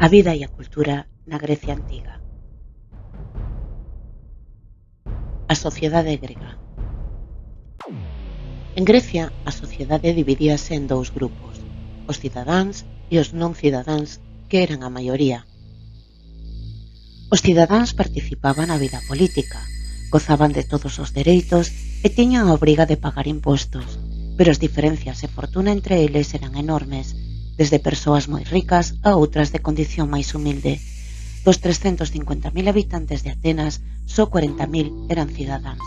A vida e a cultura na Grecia antiga. A sociedade grega. En Grecia, a sociedade dividíase en dous grupos, os cidadáns e os non cidadáns, que eran a maioría. Os cidadáns participaban na vida política, gozaban de todos os dereitos e tiñan a obriga de pagar impostos, pero as diferencias e fortuna entre eles eran enormes, desde persoas moi ricas a outras de condición máis humilde. Dos 350.000 habitantes de Atenas, só 40.000 eran cidadáns.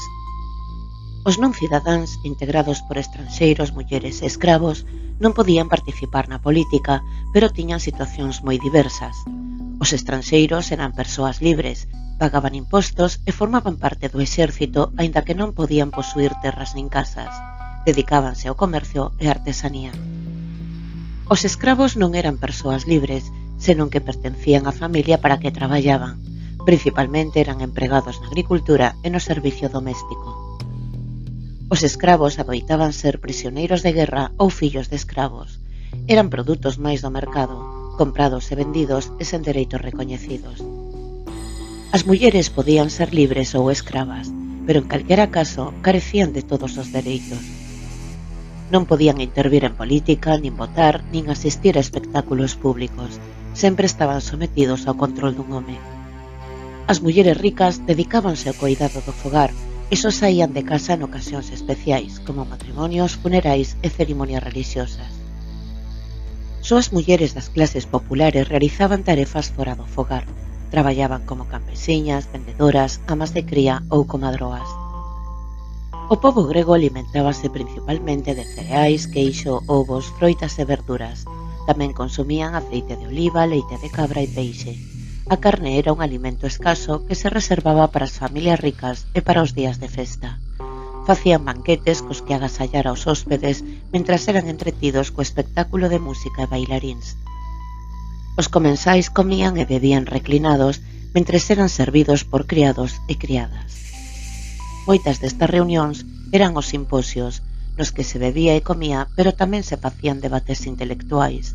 Os non cidadáns, integrados por estranxeiros, mulleres e escravos, non podían participar na política, pero tiñan situacións moi diversas. Os estranxeiros eran persoas libres, pagaban impostos e formaban parte do exército, aínda que non podían posuír terras nin casas. Dedicábanse ao comercio e á artesanía. Os escravos non eran persoas libres, senón que pertencían á familia para que traballaban. Principalmente eran empregados na agricultura e no servicio doméstico. Os escravos adoitaban ser prisioneiros de guerra ou fillos de escravos. Eran produtos máis do mercado, comprados e vendidos e sen dereitos recoñecidos. As mulleres podían ser libres ou escravas, pero en calquera caso carecían de todos os dereitos. Non podían intervir en política, nin votar, nin asistir a espectáculos públicos. Sempre estaban sometidos ao control dun home. As mulleres ricas dedicábanse ao cuidado do fogar e só saían de casa en ocasións especiais, como matrimonios, funerais e cerimonias religiosas. Só as mulleres das clases populares realizaban tarefas fora do fogar. Traballaban como campesiñas, vendedoras, amas de cría ou comadroas. O pobo grego alimentábase principalmente de cereais, queixo, ovos, froitas e verduras. Tamén consumían aceite de oliva, leite de cabra e peixe. A carne era un alimento escaso que se reservaba para as familias ricas e para os días de festa. Facían banquetes cos que agasallar aos hóspedes mentras eran entretidos co espectáculo de música e bailaríns. Os comensais comían e bebían reclinados mentres eran servidos por criados e criadas. Moitas destas reunións eran os simposios, nos que se bebía e comía, pero tamén se facían debates intelectuais.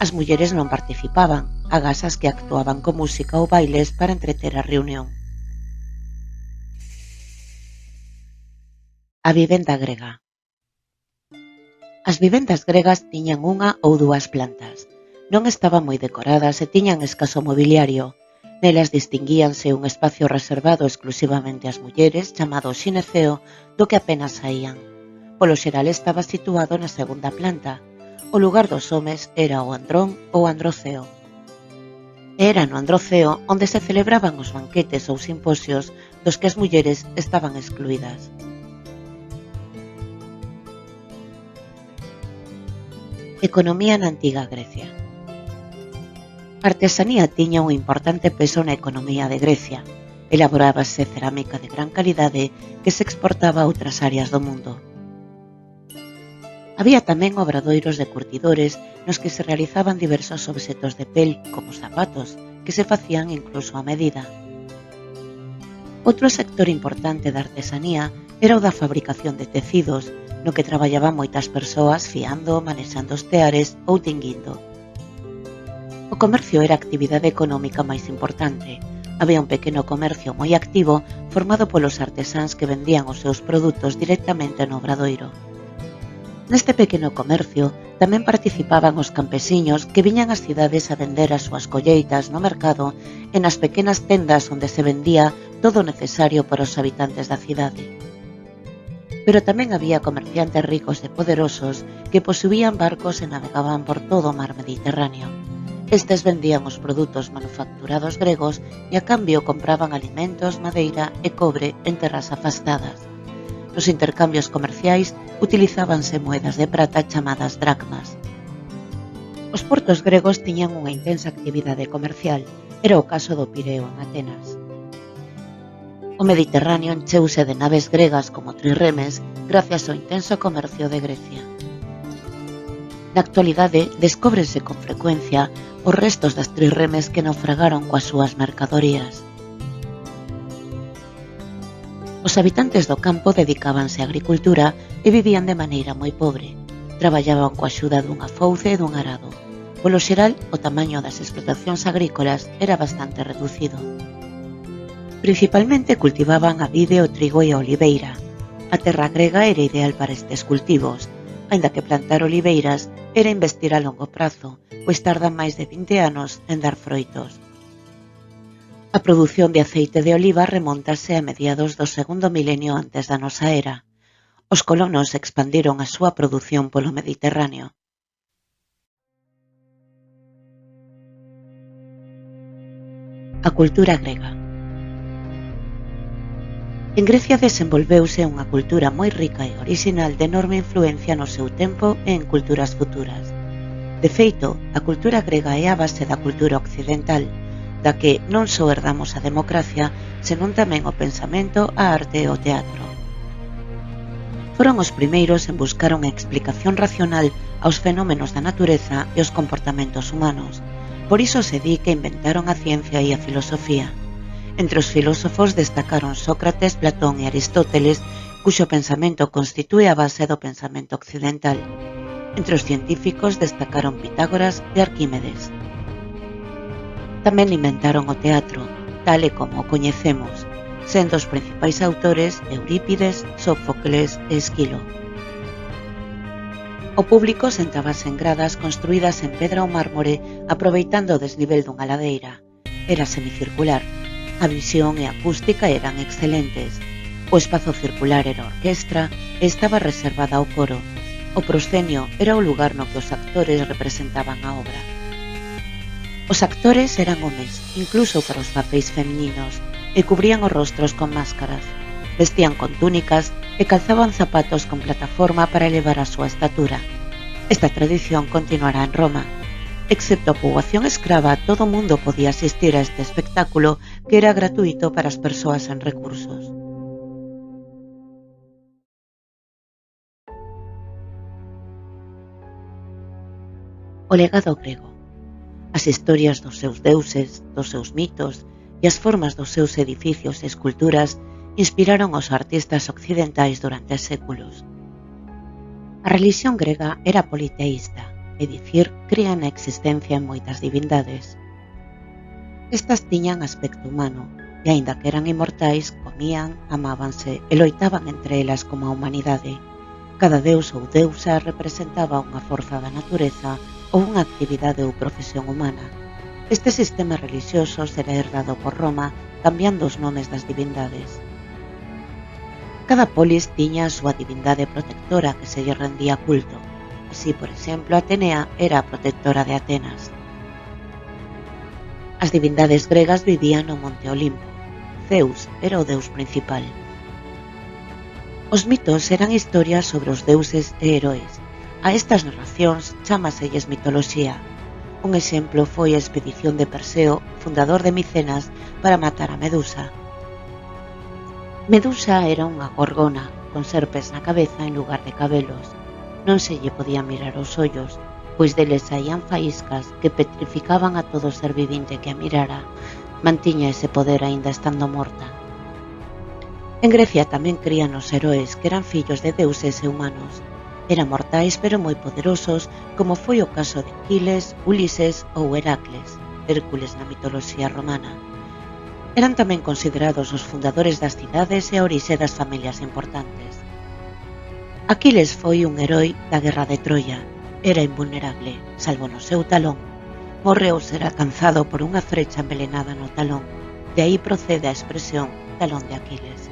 As mulleres non participaban, agás as que actuaban con música ou bailes para entreter a reunión. A vivenda grega. As vivendas gregas tiñan unha ou dúas plantas. Non estaban moi decoradas e tiñan escaso mobiliario. Nelas distinguíanse un espacio reservado exclusivamente ás mulleres, chamado xineceo, do que apenas saían. Polo xeral estaba situado na segunda planta. O lugar dos homes era o andrón ou androceo. Era no androceo onde se celebraban os banquetes ou simposios dos que as mulleres estaban excluídas. Economía na antiga Grecia. A artesanía tiña un importante peso na economía de Grecia. Elaborábase cerámica de gran calidade que se exportaba a outras áreas do mundo. Había tamén obradoiros de curtidores nos que se realizaban diversos obxetos de pel, como zapatos, que se facían incluso a medida. Outro sector importante da artesanía era o da fabricación de tecidos, no que traballaban moitas persoas fiando, manexando os teares ou tinguindo. O comercio era a actividade económica máis importante. Había un pequeno comercio moi activo formado polos artesáns que vendían os seus produtos directamente no obradoiro. Neste pequeno comercio tamén participaban os campesiños que viñan ás cidades a vender as súas colleitas no mercado e nas pequenas tendas onde se vendía todo o necesario para os habitantes da cidade. Pero tamén había comerciantes ricos e poderosos que posuían barcos e navegaban por todo o mar Mediterráneo. Estes vendían os produtos manufacturados gregos e a cambio compraban alimentos, madeira e cobre en terras afastadas. Nos intercambios comerciais utilizábanse moedas de prata chamadas dracmas. Os portos gregos tiñan unha intensa actividade comercial. Era o caso do Pireo en Atenas. O Mediterráneo encheuse de naves gregas como trirremes gracias ao intenso comercio de Grecia. Na actualidade, descóbrense con frecuencia os restos das trirremes que naufragaron coas súas mercadorías. Os habitantes do campo dedicábanse á agricultura e vivían de maneira moi pobre. Traballaban coa axuda dunha fouce e dun arado. Polo xeral, o tamaño das explotacións agrícolas era bastante reducido. Principalmente cultivaban a vide, o trigo e a oliveira. A terra grega era ideal para estes cultivos, aínda que plantar oliveiras era investir a longo prazo, pois tardan máis de 20 anos en dar froitos. A produción de aceite de oliva remóntase a mediados do segundo milenio antes da nosa era. Os colonos expandiron a súa produción polo Mediterráneo. A cultura grega. En Grecia desenvolveuse unha cultura moi rica e orixinal de enorme influencia no seu tempo e en culturas futuras. De feito, a cultura grega é a base da cultura occidental, da que non só herdamos a democracia, senón tamén o pensamento, a arte e o teatro. Foron os primeiros en buscar unha explicación racional aos fenómenos da natureza e os comportamentos humanos. Por iso se di que inventaron a ciencia e a filosofía. Entre os filósofos destacaron Sócrates, Platón e Aristóteles, cuxo pensamento constitúe a base do pensamento occidental. Entre os científicos destacaron Pitágoras e Arquímedes. Tamén inventaron o teatro, tal e como o coñecemos, sendo os principais autores Eurípides, Sófocles e Esquilo. O público sentábase en gradas construídas en pedra ou mármore aproveitando o desnivel dunha ladeira. Era semicircular. A visión e a acústica eran excelentes. O espazo circular era a orquestra e estaba reservada ao coro. O proscenio era o lugar no que os actores representaban a obra. Os actores eran homes, incluso para os papéis femininos, e cubrían os rostros con máscaras. Vestían con túnicas e calzaban zapatos con plataforma para elevar a súa estatura. Esta tradición continuará en Roma. Excepto a poboación escrava, todo o mundo podía asistir a este espectáculo que era gratuito para as persoas sen recursos. O legado grego. As historias dos seus deuses, dos seus mitos e as formas dos seus edificios e esculturas inspiraron os artistas occidentais durante séculos. A relixión grega era politeísta, é dicir, cría na existencia en moitas divindades. Estas tiñan aspecto humano, e aínda que eran inmortais, comían, amábanse e loitaban entre elas como a humanidade. Cada deus ou deusa representaba unha forza da natureza ou unha actividade ou profesión humana. Este sistema relixioso será herdado por Roma, cambiando os nomes das divindades. Cada polis tiña a súa divindade protectora que se lle rendía culto. Así, por exemplo, Atenea era a protectora de Atenas. As divindades gregas vivían no Monte Olimpo. Zeus era o deus principal. Os mitos eran historias sobre os deuses e heróis. A estas narracións chámaselles mitoloxía. Un exemplo foi a expedición de Perseo, fundador de Micenas, para matar a Medusa. Medusa era unha gorgona, con serpes na cabeza en lugar de cabelos. Non se lle podía mirar os ollos, pois deles saían faíscas que petrificaban a todo ser vivinte que a mirara. Mantiña ese poder aínda estando morta. En Grecia tamén crían os heróis que eran fillos de deuses e humanos. Eran mortais pero moi poderosos, como foi o caso de Aquiles, Ulises ou Heracles, Hércules na mitoloxía romana. Eran tamén considerados os fundadores das cidades e a orixe das familias importantes. Aquiles foi un herói da guerra de Troia. Era invulnerable, salvo no seu talón. Morreu ser alcanzado por unha frecha envenenada no talón. De aí procede a expresión talón de Aquiles.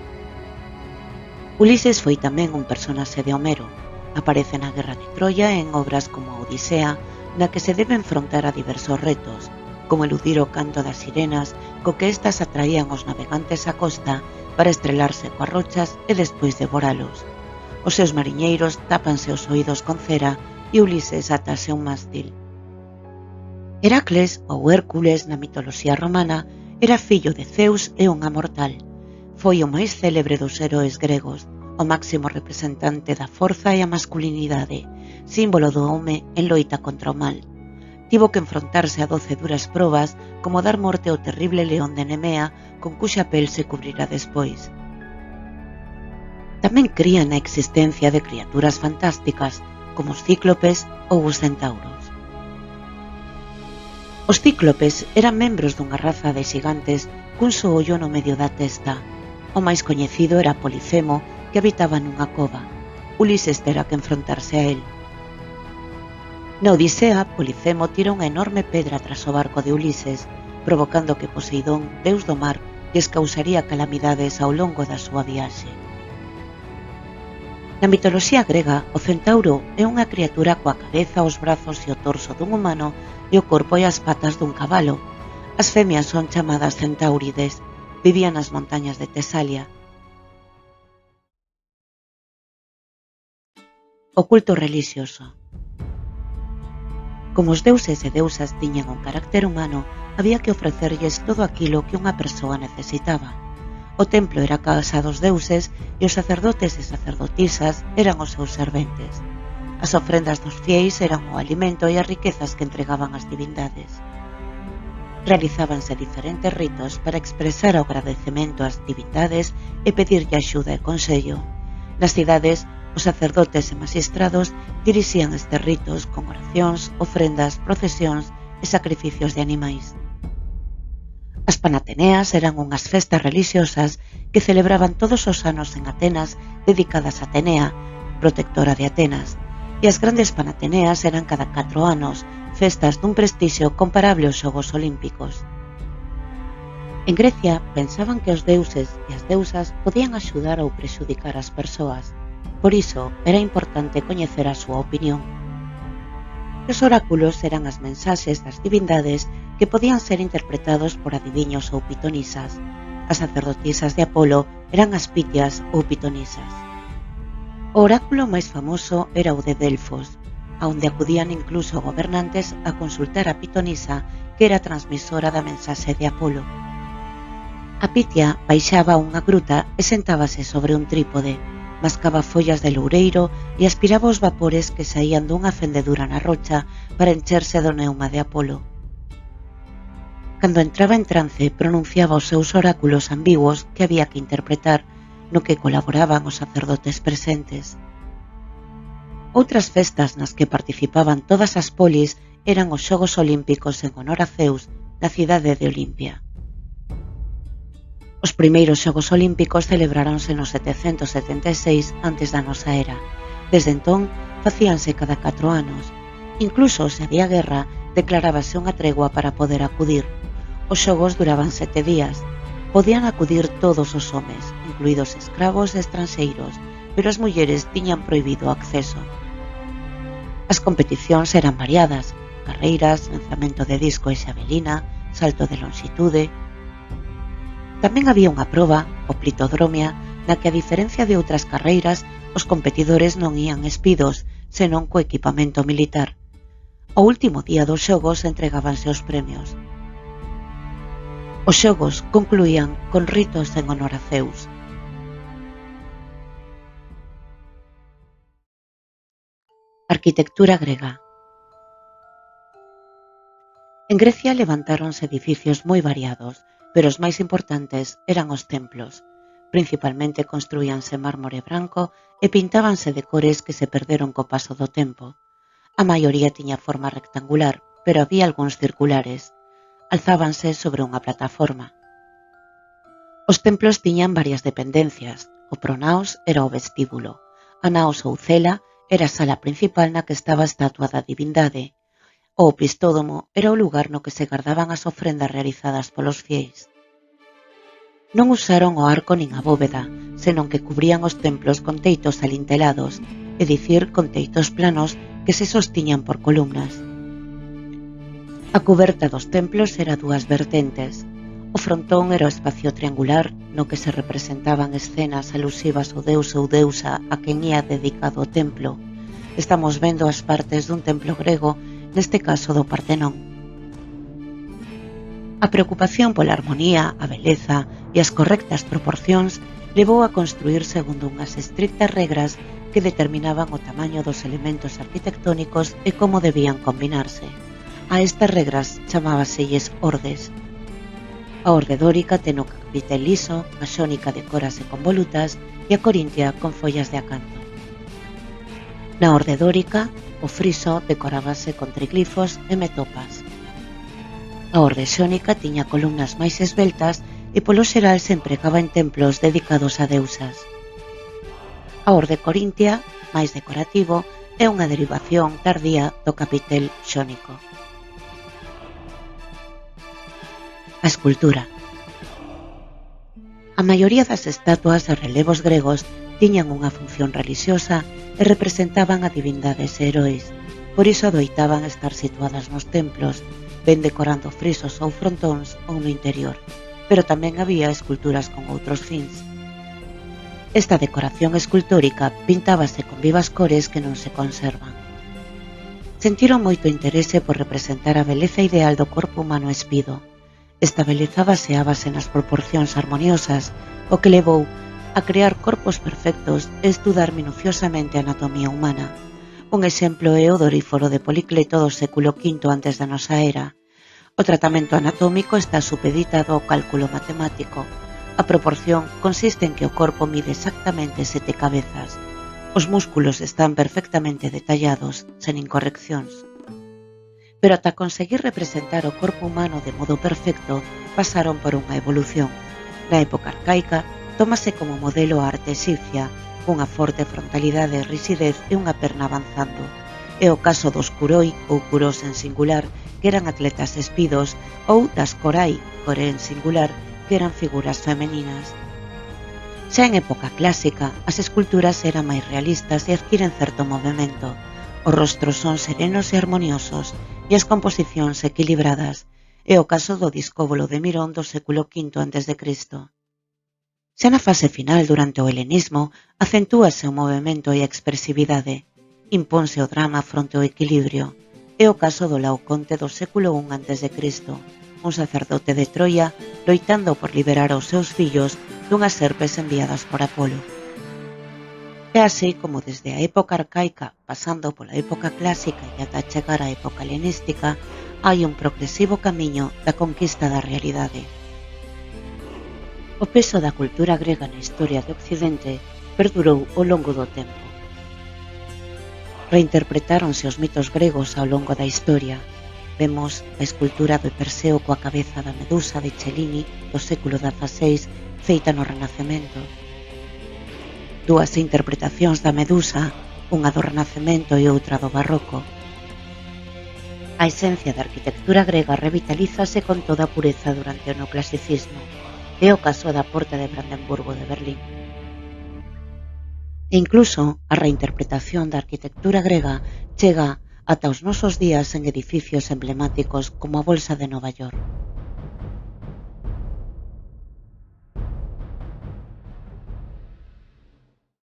Ulises foi tamén un personaxe de Homero. Aparece na guerra de Troia en obras como a Odisea, na que se debe enfrontar a diversos retos, como eludir o canto das sirenas, co que estas atraían os navegantes á costa para estrelarse coas rochas e despois devoralos. Os seus mariñeiros tápanse os oídos con cera e Ulises atase un mástil. Heracles, ou Hércules na mitoloxía romana, era fillo de Zeus e unha mortal. Foi o máis célebre dos heróis gregos, o máximo representante da forza e a masculinidade, símbolo do home en loita contra o mal. Tivo que enfrontarse a 12 duras probas, como dar morte ao terrible león de Nemea, con cuxa pel se cubrirá despois. Tamén cría na existencia de criaturas fantásticas, como os cíclopes ou os centauros. Os cíclopes eran membros dunha raza de xigantes cun só ollo no medio da testa. O máis coñecido era Polifemo, que habitaba nunha cova. Ulises terá que enfrontarse a él. Na Odisea, Polifemo tira unha enorme pedra tras o barco de Ulises, provocando que Poseidón, deus do mar, lles causaría calamidades ao longo da súa viaxe. Na mitoloxía grega, o centauro é unha criatura coa cabeza, os brazos e o torso dun humano e o corpo e as patas dun cabalo. As femias son chamadas centaurides, vivían nas montañas de Tesalia. O culto relixioso. Como os deuses e deusas tiñan un carácter humano, había que ofrecerlles todo aquilo que unha persoa necesitaba. O templo era a casa dos deuses e os sacerdotes e sacerdotisas eran os seus serventes. As ofrendas dos fieis eran o alimento e as riquezas que entregaban as divindades. Realizábanse diferentes ritos para expresar o agradecemento ás divindades e pedirlle axuda e consello. Nas cidades, os sacerdotes e magistrados dirixían estes ritos con oracións, ofrendas, procesións e sacrificios de animais. As Panateneas eran unhas festas relixiosas que celebraban todos os anos en Atenas dedicadas a Atenea, protectora de Atenas, e as grandes Panateneas eran cada 4 anos, festas dun prestixio comparable aos Xogos Olímpicos. En Grecia pensaban que os deuses e as deusas podían axudar ou prexudicar as persoas. Por iso, era importante coñecer a súa opinión. Os oráculos eran as mensaxes das divindades que podían ser interpretados por adiviños ou pitonisas. As sacerdotisas de Apolo eran as pitias ou pitonisas. O oráculo máis famoso era o de Delfos, a onde acudían incluso gobernantes a consultar a pitonisa que era transmisora da mensaxe de Apolo. A pitia baixaba a unha gruta e sentábase sobre un trípode, mascaba follas de loureiro e aspiraba os vapores que saían dunha fendedura na rocha para encherse do neuma de Apolo. Cando entraba en trance, pronunciaba os seus oráculos ambiguos que había que interpretar, no que colaboraban os sacerdotes presentes. Outras festas nas que participaban todas as polis eran os Xogos Olímpicos en honor a Zeus na cidade de Olimpia. Os primeiros Xogos Olímpicos celebráronse no 776 antes da nosa era. Desde entón, facíanse cada 4 anos. Incluso se había guerra, declarábase unha tregua para poder acudir. Os xogos duraban 7 días. Podían acudir todos os homes, incluídos escravos e estranxeiros, pero as mulleres tiñan prohibido o acceso. As competicións eran variadas: carreiras, lanzamento de disco e xavelina, salto de longitude. Tamén había unha proba, o plitodromia, na que a diferencia de outras carreiras, os competidores non ían espidos, senón co equipamento militar. Ao último día dos xogos entregábanse os premios. Os xogos concluían con ritos en honor a Zeus. Arquitectura grega. En Grecia levantáronse edificios moi variados, pero os máis importantes eran os templos. Principalmente construíanse mármore branco e pintábanse de cores que se perderon co paso do tempo. A maioría tiña forma rectangular, pero había algúns circulares. Alzábanse sobre unha plataforma. Os templos tiñan varias dependencias. O pronaos era o vestíbulo. A naos ou cela era a sala principal na que estaba a estatua da divindade. O oplistódomo era o lugar no que se gardaban as ofrendas realizadas polos fieis. Non usaron o arco nin a bóveda, senón que cubrían os templos con teitos alintelados, é dicir, con teitos planos que se sostiñan por columnas. A cuberta dos templos era dúas vertentes. O frontón era o espacio triangular no que se representaban escenas alusivas ao deus ou deusa a quen ía dedicado o templo. Estamos vendo as partes dun templo grego, neste caso do Partenón. A preocupación pola armonía, a beleza e as correctas proporcións levou a construir segundo unhas estrictas regras que determinaban o tamaño dos elementos arquitectónicos e como debían combinarse. A estas regras chamábaselles ordes. A orde dórica ten o capitel liso, a xónica decórase con volutas e a corintia con follas de acanto. Na orde dórica, o friso decorábase con triglifos e metopas. A orde xónica tiña columnas máis esbeltas e polo xeral se empregaba en templos dedicados a deusas. A orde corintia, máis decorativo, é unha derivación tardía do capitel xónico. A escultura. A maioría das estatuas e relevos gregos tiñan unha función relixiosa e representaban a divindades e heróis, por iso adoitaban estar situadas nos templos, ben decorando frisos ou frontóns ou no interior, pero tamén había esculturas con outros fins. Esta decoración escultórica pintábase con vivas cores que non se conservan. Sentiron moito interese por representar a beleza ideal do corpo humano espido. Esta beleza baseábase nas proporcións armoniosas, o que levou a crear corpos perfectos e estudar minuciosamente a anatomía humana. Un exemplo é o doríforo de Policleto do século V antes da nosa era. O tratamento anatómico está supeditado ao cálculo matemático. A proporción consiste en que o corpo mide exactamente 7 cabezas. Os músculos están perfectamente detallados, sen incorreccións. Pero ata conseguir representar o corpo humano de modo perfecto, pasaron por unha evolución. Na época arcaica, tómase como modelo a arte exipcia, cunha forte frontalidade e rixidez e unha perna avanzando. É o caso dos curoi ou curós en singular, que eran atletas espidos, ou das corai, core en singular, que eran figuras femeninas. Xa en época clásica, as esculturas eran máis realistas e adquiren certo movimento. Os rostros son serenos e armoniosos, e as composicións equilibradas. É o caso do discóbolo de Mirón do século V a.C. Xa na fase final, durante o helenismo, acentúase o movimento e a expresividade. Imponse o drama fronte ao equilibrio. É o caso do Laoconte do século I a.C., un sacerdote de Troia loitando por liberar aos seus fillos dunhas serpes enviadas por Apolo. É así como desde a época arcaica, pasando pola época clásica e ata chegar á época helenística, hai un progresivo camiño da conquista da realidade. O peso da cultura grega na historia de Occidente perdurou ao longo do tempo. Reinterpretáronse os mitos gregos ao longo da historia. Vemos a escultura de Perseo coa cabeza da Medusa de Cellini do século XVI, feita no Renacemento. Dúas interpretacións da Medusa, unha do Renacemento e outra do Barroco. A esencia da arquitectura grega revitalízase con toda a pureza durante o neoclasicismo. É o caso da Porta de Brandenburgo de Berlín. E incluso a reinterpretación da arquitectura grega chega ata os nosos días en edificios emblemáticos como a Bolsa de Nova York.